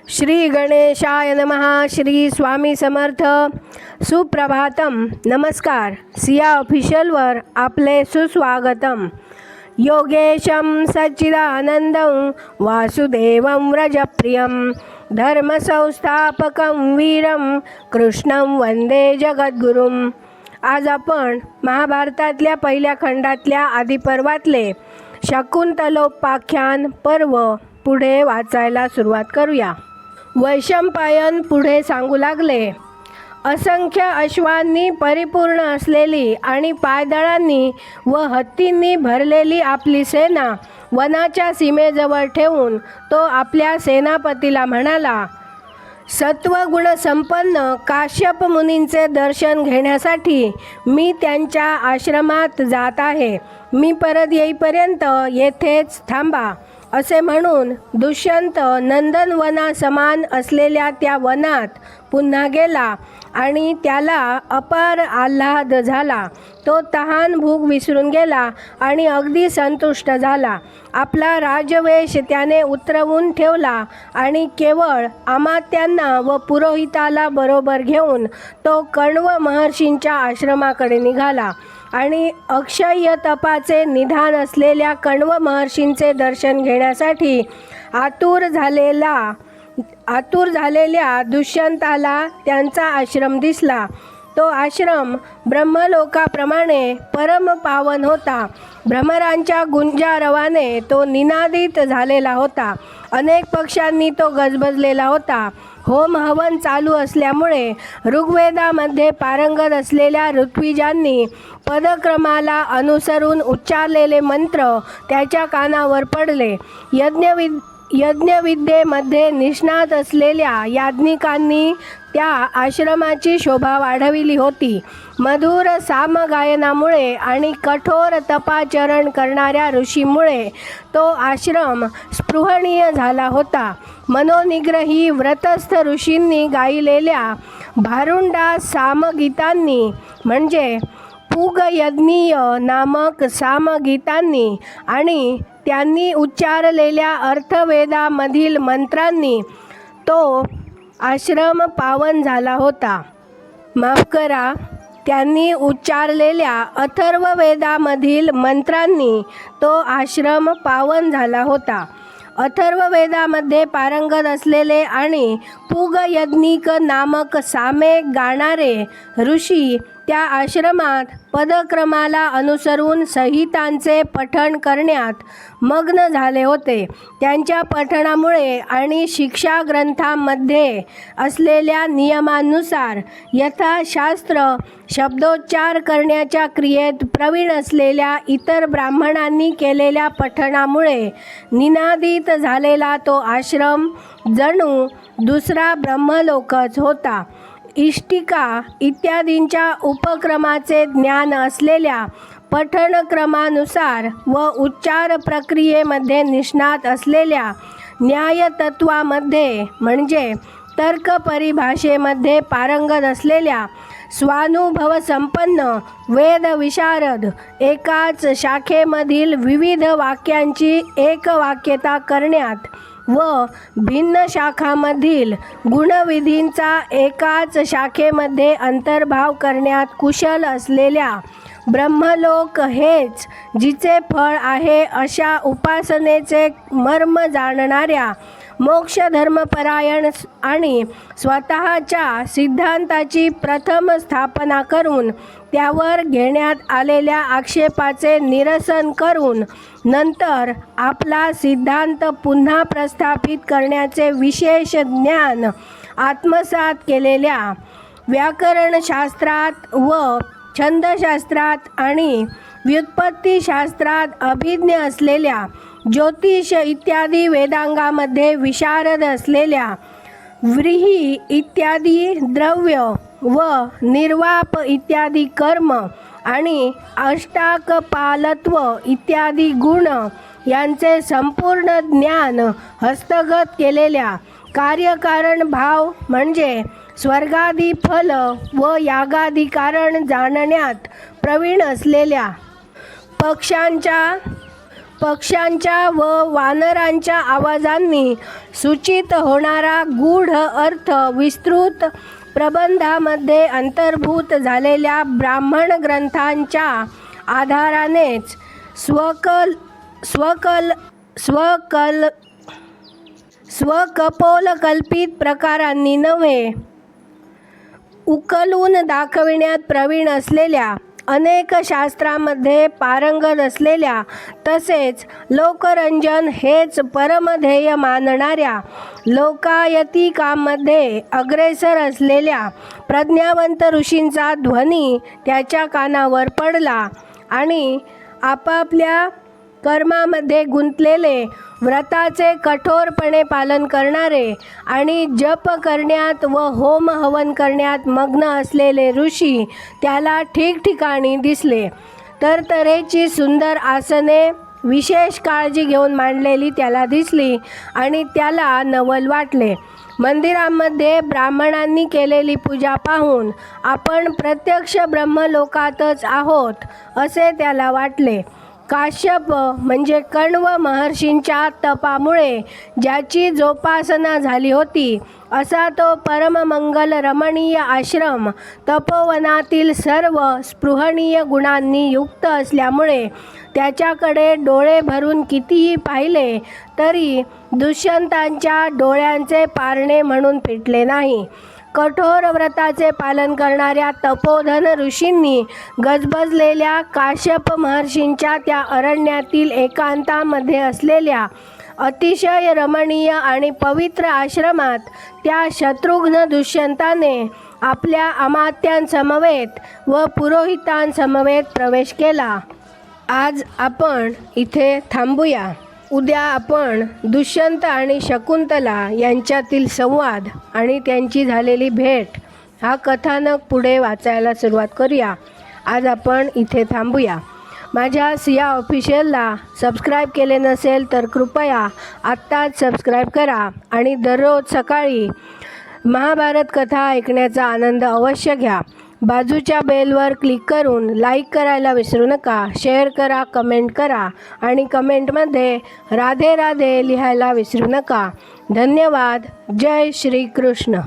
श्री गणेशाय नमः. श्री स्वामी समर्थ. सुप्रभातम. नमस्कार. सिया ऑफिशियलवर आपले सुस्वागतम. योगेशं सच्चिदानंदं वासुदेवं व्रजप्रियं धर्मसंस्थापकं वीरं कृष्णं वंदे जगद्गुरुं. आज आपण महाभारतातल्या पहिल्या खंडातल्या आदिपर्वातले शकुंतलोपाख्यान पर्व पुढे वाचायला सुरुवात करूया. वैशंपायन पुढे सांगू लागले. असंख्य अश्वांनी परिपूर्ण असलेली आणि पायदळांनी व हत्तींनी भरलेली आपली सेना वनाच्या सीमेजवळ ठेवून तो आपल्या सेनापतीला म्हणाला, सत्वगुण संपन्न काश्यप मुनींचे दर्शन घेण्यासाठी मी त्यांच्या आश्रमात जात आहे. मी परत येईपर्यंत येथेच थांबा. असे म्हणून दुष्यंत नंदनवना समान असलेल्या त्या वनात पुन्हा गेला आणि त्याला अपार आल्हाद झाला. तो तहान भूक विसरून गेला आणि अगदी संतुष्ट झाला. आपला राजवेश त्याने उतरवून ठेवला आणि केवळ अमात्यांना व पुरोहिताला बरोबर घेऊन तो कण्व महर्षींच्या आश्रमाकडे निघाला आणि अक्षय्य तपाचे निधान असलेल्या कण्व महर्षींचे दर्शन घेण्यासाठी आतुर झालेल्या दुष्यंताला त्यांचा आश्रम दिसला. तो आश्रम ब्रह्मलोकाप्रमाणे परम पावन होता. भ्रमरांच्या गुंजारवाने तो निनादित झालेला होता. अनेक पक्ष्यांनी तो गजबजलेला होता. होम हवन चालू असल्यामुळे ऋग्वेदामध्ये पारंगत असलेल्या ऋत्विजांनी पदक्रमाला अनुसरून उच्चारलेले मंत्र त्याच्या कानावर पडले. यज्ञविद्येमध्ये निष्णात असलेल्या याज्ञिकांनी त्या आश्रमाची शोभा वाढविली होती. मधुर सामगायनामुळे आणि कठोर तपाचरण करणाऱ्या ऋषीमुळे तो आश्रम स्पृहणीय झाला होता. मनोनिग्रही व्रतस्थ ऋषींनी गायलेल्या भारुंडा सामगीतांनी म्हणजे पुगयज्ञीय नामक सामगीतांनी आणि त्यांनी उच्चारलेल्या अर्थवेदामधील मंत्रांनी तो आश्रम पावन झाला होता. माफ करा, त्यांनी उच्चारलेल्या अथर्ववेदामधील मंत्रांनी तो आश्रम पावन झाला होता. अथर्ववेदामध्ये पारंगत असलेले आणि पुगयज्ञिक नामक सामे गाणारे ऋषी त्या आश्रमात पदक्रमाला अनुसरून संहितांचे पठण करण्यात मग्न झाले होते. त्यांच्या पठणामुळे आणि शिक्षा ग्रंथांमध्ये असलेल्या नियमांनुसार यथाशास्त्र शब्दोच्चार करण्याच्या क्रियेत प्रवीण असलेल्या इतर ब्राह्मणांनी केलेल्या पठणामुळे निनादित झालेला तो आश्रम जणू दुसरा ब्रह्मलोकच होता. इष्टिका इत्यादींच्या उपक्रमाचे ज्ञान असलेल्या पठणक्रमानुसार व उच्चार प्रक्रियेमध्ये निष्णात असलेल्या न्यायतत्वामध्ये म्हणजे तर्क परिभाषेमध्ये पारंगत असलेल्या स्वानुभव संपन्न वेद विशारद एकाच शाखेमधील विविध वाक्यांची एकवाक्यता करण्यात व भिन्न शाखांमधील गुणविधींचा एकाच शाखेमध्ये अंतर्भाव करण्यात कुशल असलेल्या ब्रह्मलोक हेच जिचे फळ आहे अशा उपासनेचे मर्म जाणणाऱ्या मोक्षधर्मपरायण आणि स्वतःच्या सिद्धांताची प्रथम स्थापना करून त्यावर घेण्यात आलेल्या आक्षेपाचे निरसन करून नंतर आपला सिद्धांत पुन्हा प्रस्थापित करण्याचे विशेष ज्ञान आत्मसात केलेल्या व्याकरणशास्त्रात व छंदशास्त्रात आणि व्युत्पत्तीशास्त्रात अभिज्ञ असलेल्या ज्योतिष इत्यादी वेदांगामध्ये विशारद असलेल्या व्रीही इत्यादी द्रव्य व निर्वाप इत्यादी कर्म आणि अष्टाकपालत्व इत्यादी गुण यांचे संपूर्ण ज्ञान हस्तगत केलेल्या कार्यकारण भाव म्हणजे स्वर्गादी फल व यागादी कारण जाणण्यात प्रवीण असलेल्या पक्ष्यांच्या व वानरांच्या आवाजांनी सूचित होणारा गूढ अर्थ विस्तृत प्रबंधामध्ये अंतर्भूत झालेल्या ब्राह्मण ग्रंथांच्या आधारानेच स्वकपोलकल्पित प्रकारांनी नव्हे, उकलून दाखविण्यात प्रवीण असलेल्या, अनेक शास्त्रामध्ये पारंगत असलेल्या, तसेच लोकरंजन हेच परमध्येय मानणाऱ्या, लोकायतिकामध्ये अग्रेसर असलेल्या प्रज्ञावंत ऋषींचा ध्वनी त्याच्या कानावर पडला आणि आपापल्या कर्मामध्ये गुंतलेले, व्रताचे कठोरपणे पालन करणारे आणि जप करण्यात व होम हवन करण्यात मग्न असलेले ऋषी त्याला ठिकठिकाणी दिसले. तऱ्हेची सुंदर आसने विशेष काळजी घेऊन मांडलेली त्याला दिसली आणि त्याला नवल वाटले. मंदिरामध्ये ब्राह्मणांनी केलेली पूजा पाहून आपण प्रत्यक्ष ब्रह्मलोकातच आहोत असे त्याला वाटले. काश्यप म्हणजे कण्व महर्षींच्या तपामुळे ज्याची जोपासना झाली होती असा तो परममंगल रमणीय आश्रम तपोवनातील सर्व स्पृहणीय गुणांनी युक्त असल्यामुळे त्याच्याकडे डोळे भरून कितीही पाहिले तरी दुष्यंतांच्या डोळ्यांचे पारणे म्हणून फिटले नाही. कठोर व्रताचे पालन करणाऱ्या तपोधन ऋषींनी गजबजलेल्या काश्यप महर्षींच्या त्या अरण्यातील एकांतामध्ये असलेल्या अतिशय रमणीय आणि पवित्र आश्रमात त्या शत्रुघ्न दुष्यंताने आपल्या अमात्यांसमवेत व पुरोहितांसमवेत प्रवेश केला. आज आपण इथे थांबूया. उद्या आपण दुष्यंत आणि शकुंतला यांच्यातील संवाद आणि त्यांची झालेली भेट हा कथानक पुढे वाचायला सुरुवात करूया. आज आपण इथे थांबूया. माझ्या सिया ऑफिशियलला सबस्क्राईब केले नसेल तर कृपया आत्ताच सबस्क्राईब करा आणि दररोज सकाळी महाभारत कथा ऐकण्याचा आनंद अवश्य घ्या. बाजूच्या बेलवर क्लिक करून लाईक करायला विसरू नका. शेअर करा, कमेंट करा आणि कमेंटमध्ये राधे राधे लिहायला विसरू नका. धन्यवाद. जय श्री कृष्ण.